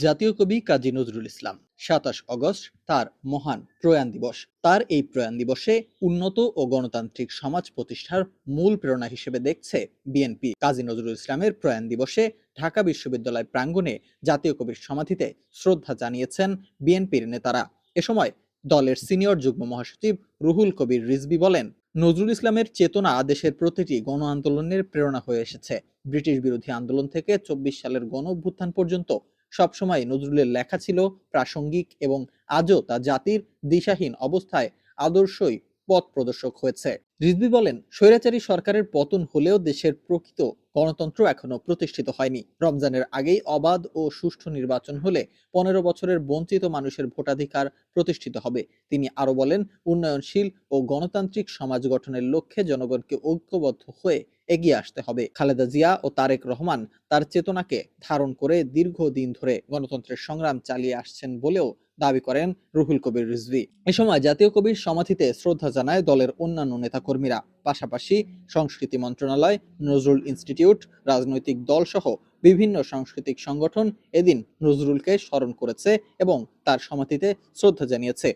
জাতীয় কবি কাজী নজরুল ইসলাম ২৭ আগস্ট তার মহান প্রয়াণ দিবস। তার এই প্রয়াণ দিবসে উন্নত ও গণতান্ত্রিক সমাজ প্রতিষ্ঠার মূল প্রেরণা হিসেবে দেখছে বিএনপি। কাজী নজরুল ইসলামের প্রয়াণ দিবসে ঢাকা বিশ্ববিদ্যালয় প্রাঙ্গণে জাতীয় কবির সমাধিতে শ্রদ্ধা জানিয়েছেন বিএনপির নেতারা। এ সময় দলের সিনিয়র যুগ্ম মহাসচিব রুহুল কবির রিজভী বলেন, নজরুল ইসলামের চেতনা দেশের প্রতিটি গণ আন্দোলনের প্রেরণা হয়ে এসেছে। ব্রিটিশ বিরোধী আন্দোলন থেকে ২৪ সালের গণ অভ্যুত্থান পর্যন্ত সবসময় নজরুলের লেখা ছিল প্রাসঙ্গিক এবং আজও তা জাতির দিশাহীন অবস্থায় আদর্শই পথ প্রদর্শক হয়েছে। রিজভী বলেন, স্বৈরাচারী সরকারের পতন হলেও দেশের প্রকৃত গণতন্ত্র এখনো প্রতিষ্ঠিত হয়নি। রমজানের আগেই অবাধ ও সুষ্ঠু নির্বাচন হলে ১৫ বছরের বঞ্চিত মানুষের ভোটাধিকার প্রতিষ্ঠিত হবে। তিনি আরো বলেন, উন্নয়নশীল ও গণতান্ত্রিক সমাজ গঠনের লক্ষ্যে জনগণকে ঐক্যবদ্ধ হয়ে এগিয়ে আসতে হবে। খালেদা জিয়া ও তারেক রহমান তার চেতনাকে ধারণ করে দীর্ঘদিন ধরে গণতন্ত্রের সংগ্রাম চালিয়ে আসছেন বলেও দাবি করেন রুহুল কবির রিজভী। এ সময় জাতীয় কবির সমাধিতে শ্রদ্ধা জানায় দলের অন্যান্য নেতাকর্মীরা। পাশাপাশি সংস্কৃতি মন্ত্রণালয়, নজরুল ইনস্টিটিউট, রাজনৈতিক দল সহ বিভিন্ন সাংস্কৃতিক সংগঠন এদিন নজরুলকে স্মরণ করেছে এবং তার সমাধিতে শ্রদ্ধা জানিয়েছে।